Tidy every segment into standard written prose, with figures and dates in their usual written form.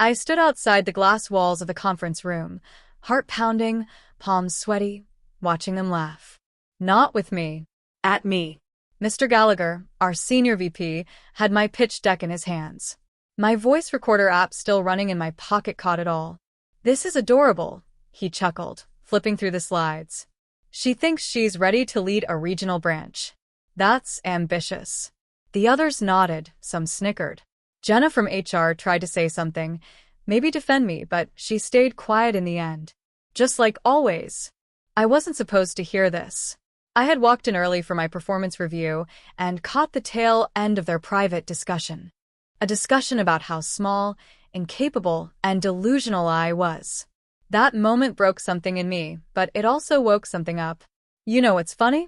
I stood outside the glass walls of the conference room, heart pounding, palms sweaty, watching them laugh. Not with me. At me. Mr. Gallagher, our senior VP, had my pitch deck in his hands. My voice recorder app still running in my pocket caught it all. "This is adorable," he chuckled, flipping through the slides. "She thinks she's ready to lead a regional branch. That's ambitious." The others nodded, some snickered. Jenna from HR tried to say something, maybe defend me, but she stayed quiet in the end. Just like always. I wasn't supposed to hear this. I had walked in early for my performance review and caught the tail end of their private discussion. A discussion about how small, incapable, and delusional I was. That moment broke something in me, but it also woke something up. "You know what's funny?"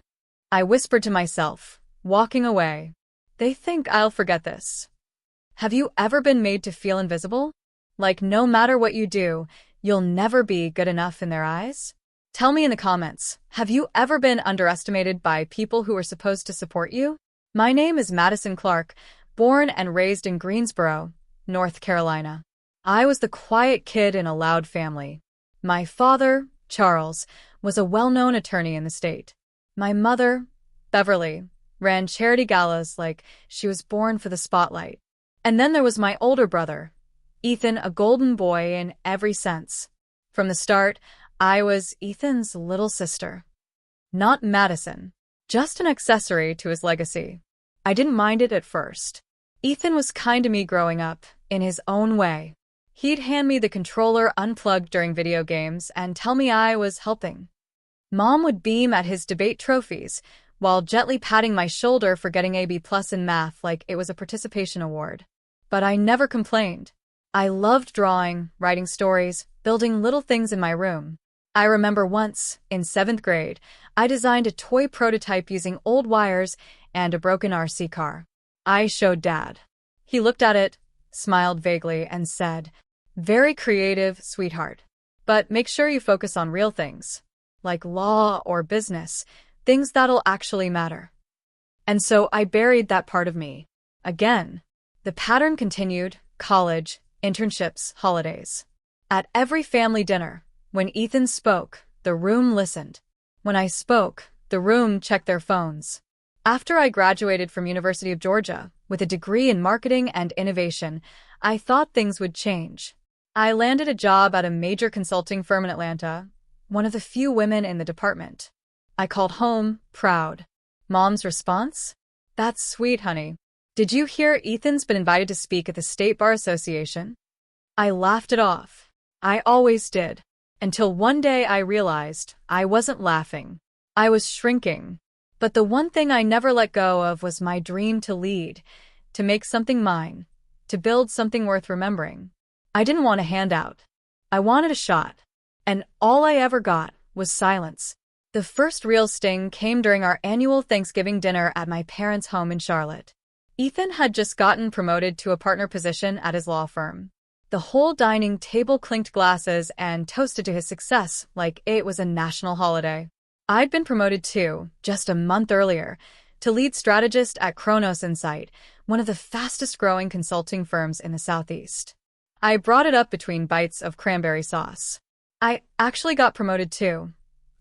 I whispered to myself, walking away. "They think I'll forget this." Have you ever been made to feel invisible? Like no matter what you do, you'll never be good enough in their eyes? Tell me in the comments, have you ever been underestimated by people who were supposed to support you? My name is Madison Clark, born and raised in Greensboro, North Carolina. I was the quiet kid in a loud family. My father, Charles, was a well-known attorney in the state. My mother, Beverly, ran charity galas like she was born for the spotlight. And then there was my older brother, Ethan, a golden boy in every sense. From the start, I was Ethan's little sister. Not Madison, just an accessory to his legacy. I didn't mind it at first. Ethan was kind to me growing up, in his own way. He'd hand me the controller unplugged during video games and tell me I was helping. Mom would beam at his debate trophies, while gently patting my shoulder for getting a B+ in math like it was a participation award. But I never complained. I loved drawing, writing stories, building little things in my room. I remember once, in 7th grade, I designed a toy prototype using old wires and a broken RC car. I showed Dad. He looked at it, smiled vaguely, and said, "Very creative, sweetheart. But make sure you focus on real things, like law or business, things that'll actually matter." And so I buried that part of me. Again. The pattern continued: college, internships, holidays. At every family dinner, when Ethan spoke, the room listened. When I spoke, the room checked their phones. After I graduated from University of Georgia, with a degree in marketing and innovation, I thought things would change. I landed a job at a major consulting firm in Atlanta, one of the few women in the department. I called home, proud. Mom's response? "That's sweet, honey. Did you hear Ethan's been invited to speak at the State Bar Association?" I laughed it off. I always did. Until one day I realized I wasn't laughing. I was shrinking. But the one thing I never let go of was my dream to lead, to make something mine, to build something worth remembering. I didn't want a handout. I wanted a shot. And all I ever got was silence. The first real sting came during our annual Thanksgiving dinner at my parents' home in Charlotte. Ethan had just gotten promoted to a partner position at his law firm. The whole dining table clinked glasses and toasted to his success like it was a national holiday. I'd been promoted too, just a month earlier, to lead strategist at Kronos Insight, one of the fastest-growing consulting firms in the Southeast. I brought it up between bites of cranberry sauce. "I actually got promoted too,"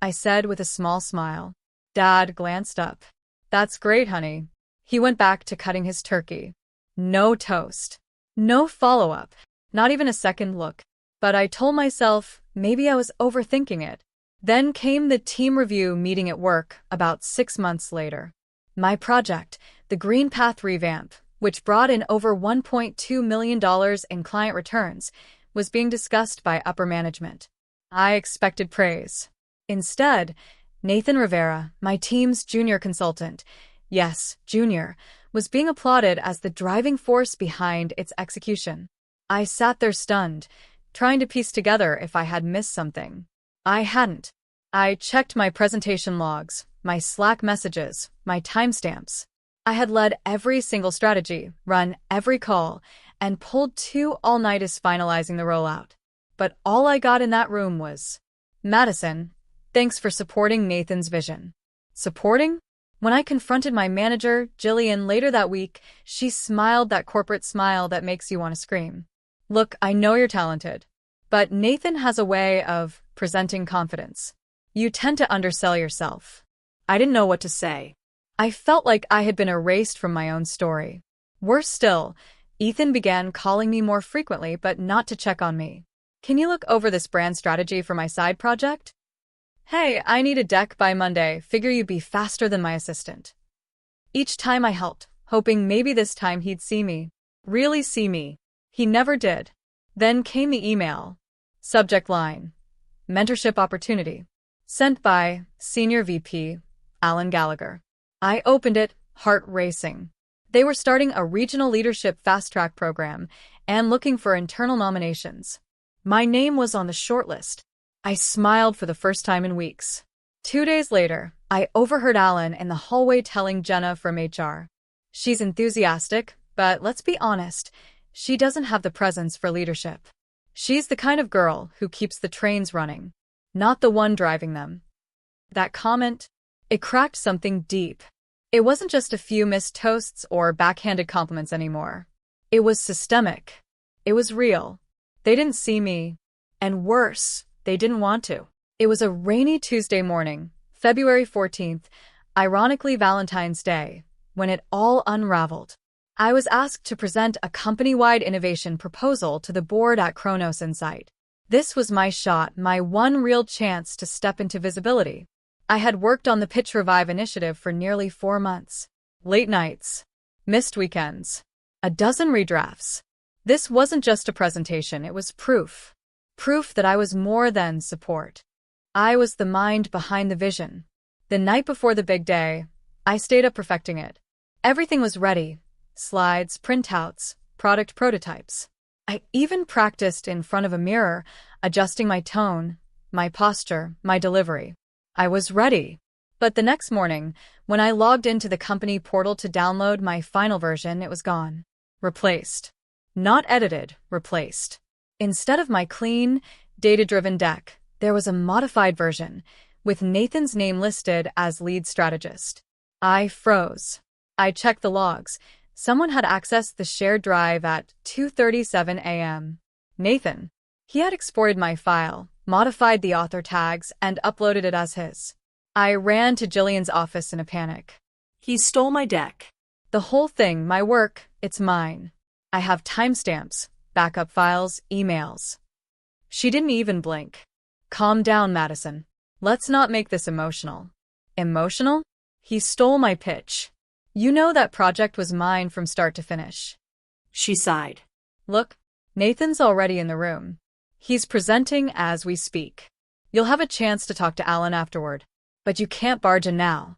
I said with a small smile. Dad glanced up. "That's great, honey." He went back to cutting his turkey. No toast. No follow-up. Not even a second look. But I told myself maybe I was overthinking it. Then came the team review meeting at work about 6 months later. My project, the Green Path Revamp, which brought in over $1.2 million in client returns, was being discussed by upper management. I expected praise. Instead, Nathan Rivera, my team's junior consultant, yes, junior, was being applauded as the driving force behind its execution. I sat there stunned, trying to piece together if I had missed something. I hadn't. I checked my presentation logs, my Slack messages, my timestamps. I had led every single strategy, run every call, and pulled 2 all-nighters finalizing the rollout. But all I got in that room was, "Madison, thanks for supporting Nathan's vision." Supporting? When I confronted my manager, Jillian, later that week, she smiled that corporate smile that makes you want to scream. Look, I know you're talented, but Nathan has a way of presenting confidence. You tend to undersell yourself. I didn't know what to say. I felt like I had been erased from my own story. Worse still, Ethan began calling me more frequently, but not to check on me. Can you look over this brand strategy for my side project? Hey, I need a deck by Monday. Figure you'd be faster than my assistant. Each time I helped, hoping maybe this time he'd see me. Really see me. He never did. Then came the email. Subject line: Mentorship opportunity. Sent by Senior VP, Alan Gallagher. I opened it, heart racing. They were starting a regional leadership fast-track program and looking for internal nominations. My name was on the shortlist. I smiled for the first time in weeks. 2 days later, I overheard Alan in the hallway telling Jenna from HR. She's enthusiastic, but let's be honest, she doesn't have the presence for leadership. She's the kind of girl who keeps the trains running, not the one driving them. That comment, it cracked something deep. It wasn't just a few missed toasts or backhanded compliments anymore. It was systemic. It was real. They didn't see me. And worse, they didn't want to. It was a rainy Tuesday morning, February 14th, ironically Valentine's Day, when it all unraveled. I was asked to present a company-wide innovation proposal to the board at Kronos Insight. This was my shot, my one real chance to step into visibility. I had worked on the Pitch Revive initiative for nearly 4 months. Late nights, missed weekends, a dozen redrafts. This wasn't just a presentation, it was proof. Proof that I was more than support. I was the mind behind the vision. The night before the big day, I stayed up perfecting it. Everything was ready. Slides, printouts, product prototypes. I even practiced in front of a mirror, adjusting my tone, my posture, my delivery. I was ready. But the next morning, when I logged into the company portal to download my final version, it was gone. Replaced. Not edited, replaced. Instead of my clean, data-driven deck, there was a modified version, with Nathan's name listed as lead strategist. I froze. I checked the logs. Someone had accessed the shared drive at 2:37 a.m. Nathan. He had exported my file, modified the author tags, and uploaded it as his. I ran to Jillian's office in a panic. He stole my deck. The whole thing, my work, it's mine. I have timestamps, backup files, emails. She didn't even blink. Calm down, Madison. Let's not make this emotional. Emotional? He stole my pitch. You know that project was mine from start to finish. She sighed. Look, Nathan's already in the room. He's presenting as we speak. You'll have a chance to talk to Alan afterward, but you can't barge in now.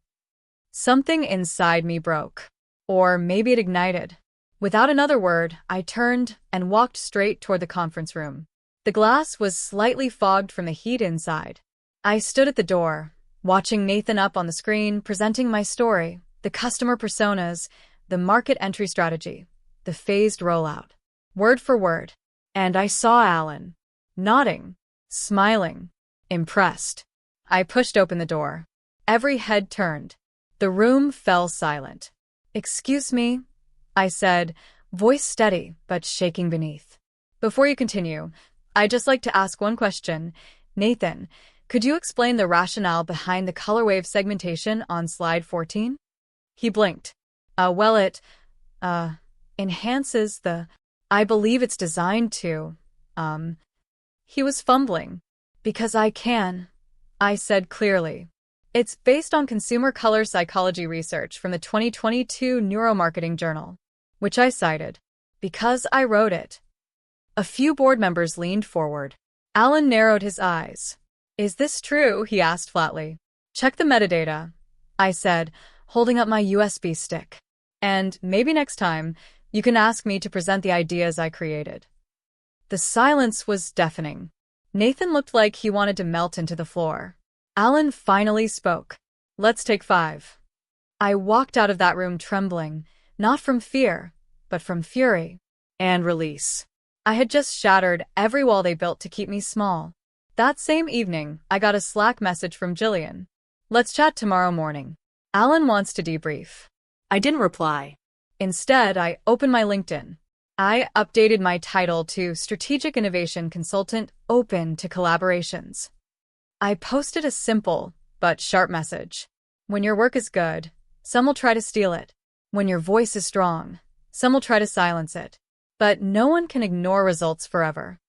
Something inside me broke. Or maybe it ignited. Without another word, I turned and walked straight toward the conference room. The glass was slightly fogged from the heat inside. I stood at the door, watching Nathan up on the screen, presenting my story, the customer personas, the market entry strategy, the phased rollout, word for word. And I saw Alan, nodding, smiling, impressed. I pushed open the door. Every head turned. The room fell silent. Excuse me, I said, voice steady but shaking beneath. Before you continue, I'd just like to ask one question. Nathan, could you explain the rationale behind the color wave segmentation on slide 14? He blinked. Well, it enhances the... I believe it's designed to... He was fumbling. Because I can, I said clearly. It's based on consumer color psychology research from the 2022 Neuromarketing Journal, which I cited. Because I wrote it. A few board members leaned forward. Alan narrowed his eyes. Is this true? He asked flatly. Check the metadata, I said, holding up my USB stick. And maybe next time, you can ask me to present the ideas I created. The silence was deafening. Nathan looked like he wanted to melt into the floor. Alan finally spoke. Let's take 5. I walked out of that room trembling, not from fear, but from fury. And release. I had just shattered every wall they built to keep me small. That same evening, I got a Slack message from Jillian. Let's chat tomorrow morning. Alan wants to debrief. I didn't reply. Instead, I opened my LinkedIn. I updated my title to Strategic Innovation Consultant Open to Collaborations. I posted a simple but sharp message. When your work is good, some will try to steal it. When your voice is strong, some will try to silence it. But no one can ignore results forever.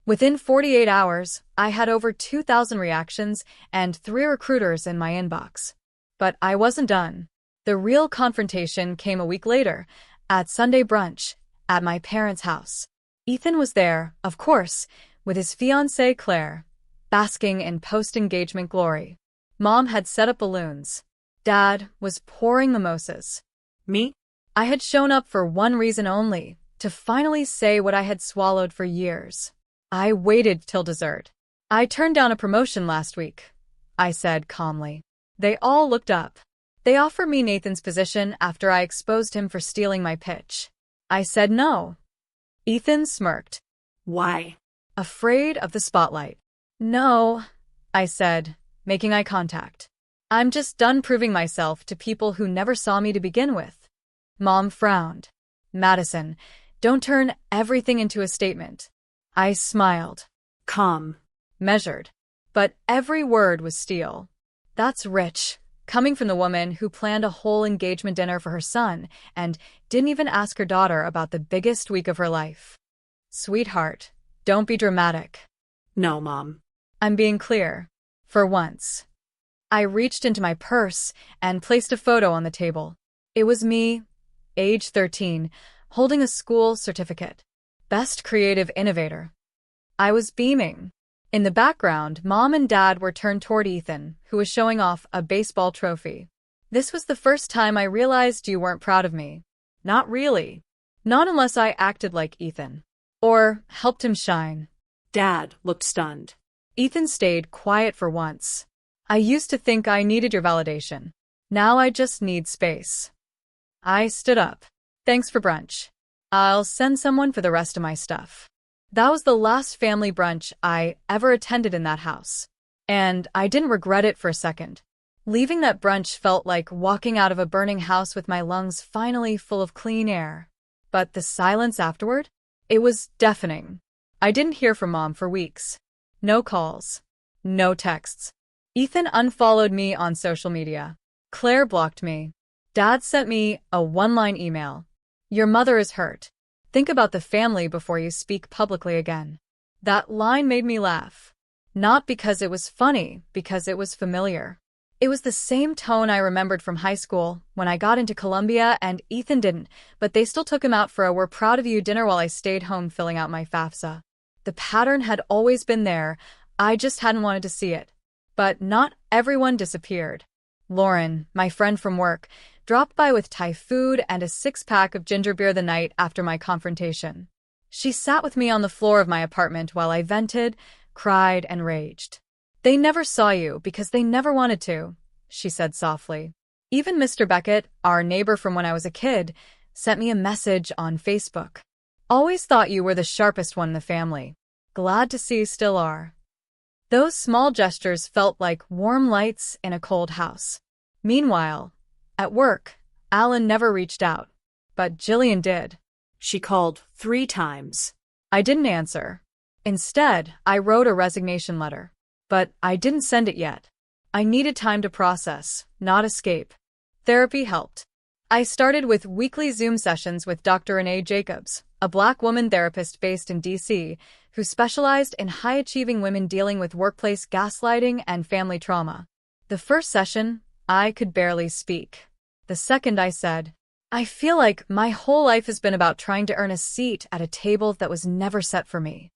Within 48 hours, I had over 2,000 reactions and 3 recruiters in my inbox. But I wasn't done. The real confrontation came a week later, at Sunday brunch, at my parents' house. Ethan was there, of course, with his fiancée Claire, basking in post-engagement glory. Mom had set up balloons. Dad was pouring mimosas. Me? I had shown up for one reason only, to finally say what I had swallowed for years. I waited till dessert. I turned down a promotion last week, I said calmly. They all looked up. They offered me Nathan's position after I exposed him for stealing my pitch. I said no. Ethan smirked. Why? Afraid of the spotlight. No, I said, making eye contact. I'm just done proving myself to people who never saw me to begin with. Mom frowned. Madison, don't turn everything into a statement. I smiled. Calm. Measured. But every word was steel. That's rich, coming from the woman who planned a whole engagement dinner for her son and didn't even ask her daughter about the biggest week of her life. Sweetheart, don't be dramatic. No, Mom. I'm being clear. For once. I reached into my purse and placed a photo on the table. It was me, age 13, holding a school certificate. Best Creative Innovator. I was beaming. In the background, Mom and Dad were turned toward Ethan, who was showing off a baseball trophy. This was the first time I realized you weren't proud of me. Not really. Not unless I acted like Ethan. Or helped him shine. Dad looked stunned. Ethan stayed quiet for once. I used to think I needed your validation. Now I just need space. I stood up. Thanks for brunch. I'll send someone for the rest of my stuff. That was the last family brunch I ever attended in that house. And I didn't regret it for a second. Leaving that brunch felt like walking out of a burning house with my lungs finally full of clean air. But the silence afterward? It was deafening. I didn't hear from Mom for weeks. No calls. No texts. Ethan unfollowed me on social media. Claire blocked me. Dad sent me a one-line email. Your mother is hurt. Think about the family before you speak publicly again. That line made me laugh. Not because it was funny, because it was familiar. It was the same tone I remembered from high school, when I got into Columbia and Ethan didn't, but they still took him out for a "we're proud of you" dinner while I stayed home filling out my FAFSA. The pattern had always been there, I just hadn't wanted to see it. But not everyone disappeared. Lauren, my friend from work, dropped by with Thai food and a 6-pack of ginger beer the night after my confrontation. She sat with me on the floor of my apartment while I vented, cried, and raged. They never saw you because they never wanted to, she said softly. Even Mr. Beckett, our neighbor from when I was a kid, sent me a message on Facebook. Always thought you were the sharpest one in the family. Glad to see you still are. Those small gestures felt like warm lights in a cold house. Meanwhile, at work, Alan never reached out. But Jillian did. She called 3 times. I didn't answer. Instead, I wrote a resignation letter. But I didn't send it yet. I needed time to process, not escape. Therapy helped. I started with weekly Zoom sessions with Dr. Renee Jacobs, a Black woman therapist based in D.C., who specialized in high-achieving women dealing with workplace gaslighting and family trauma. The first session, I could barely speak. The second, I said, I feel like my whole life has been about trying to earn a seat at a table that was never set for me.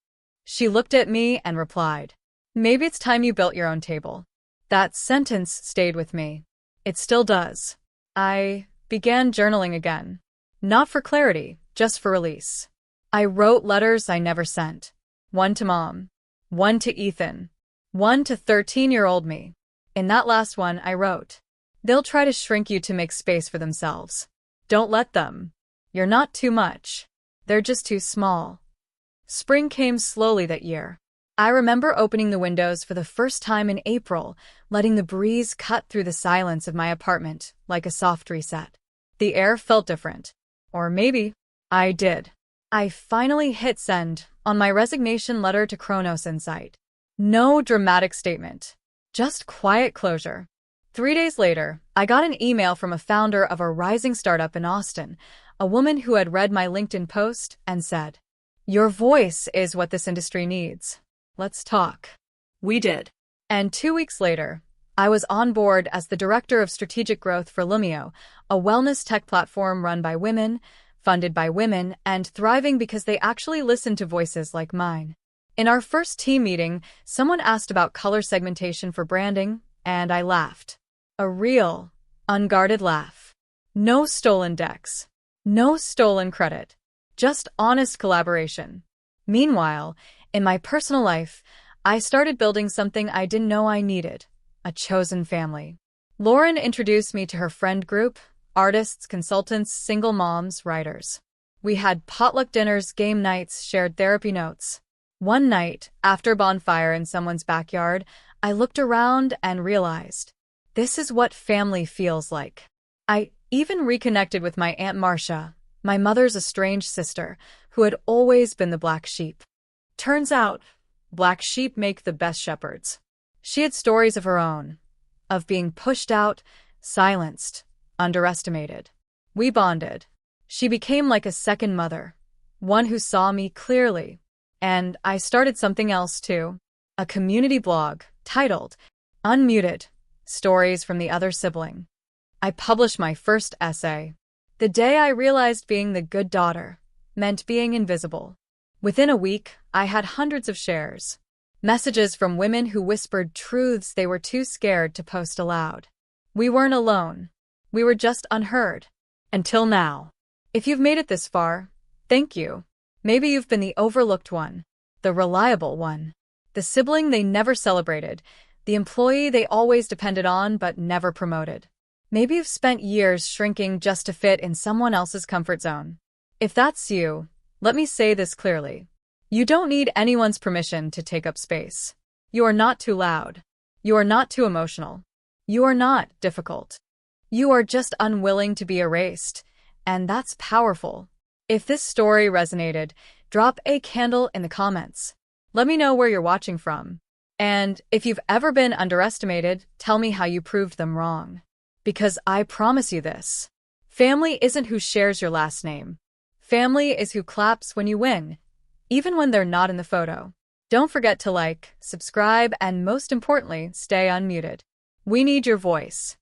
She looked at me and replied, maybe it's time you built your own table. That sentence stayed with me. It still does. I began journaling again. Not for clarity, just for release. I wrote letters I never sent. One to Mom. One to Ethan. One to 13-year-old me. In that last one, I wrote, they'll try to shrink you to make space for themselves. Don't let them. You're not too much. They're just too small. Spring came slowly that year. I remember opening the windows for the first time in April, letting the breeze cut through the silence of my apartment like a soft reset. The air felt different. Or maybe I did. I finally hit send on my resignation letter to Kronos Insight. No dramatic statement, just quiet closure. 3 days later, I got an email from a founder of a rising startup in Austin, a woman who had read my LinkedIn post and said, "Your voice is what this industry needs. Let's talk." We did. And 2 weeks later, I was on board as the director of strategic growth for Lumio, a wellness tech platform run by women, funded by women, and thriving because they actually listened to voices like mine. In our first team meeting, someone asked about color segmentation for branding, and I laughed. A real, unguarded laugh. No stolen decks. No stolen credit. Just honest collaboration. Meanwhile, in my personal life, I started building something I didn't know I needed. A chosen family. Lauren introduced me to her friend group, artists, consultants, single moms, writers. We had potluck dinners, game nights, shared therapy notes. One night, after bonfire in someone's backyard, I looked around and realized, this is what family feels like. I even reconnected with my Aunt Marcia, my mother's estranged sister, who had always been the black sheep. Turns out, black sheep make the best shepherds. She had stories of her own, of being pushed out, silenced, underestimated. We bonded. She became like a second mother, one who saw me clearly. And I started something else too, a community blog titled Unmuted, Stories from the Other Sibling. I published my first essay. The day I realized being the good daughter meant being invisible. Within a week, I had hundreds of shares. Messages from women who whispered truths they were too scared to post aloud. We weren't alone. We were just unheard. Until now. If you've made it this far, thank you. Maybe you've been the overlooked one, the reliable one, the sibling they never celebrated, the employee they always depended on but never promoted. Maybe you've spent years shrinking just to fit in someone else's comfort zone. If that's you, let me say this clearly. You don't need anyone's permission to take up space. You are not too loud. You are not too emotional. You are not difficult. You are just unwilling to be erased, and that's powerful. If this story resonated, drop a candle in the comments. Let me know where you're watching from. And if you've ever been underestimated, tell me how you proved them wrong. Because I promise you this. Family isn't who shares your last name. Family is who claps when you win, even when they're not in the photo. Don't forget to like, subscribe, and most importantly, stay unmuted. We need your voice.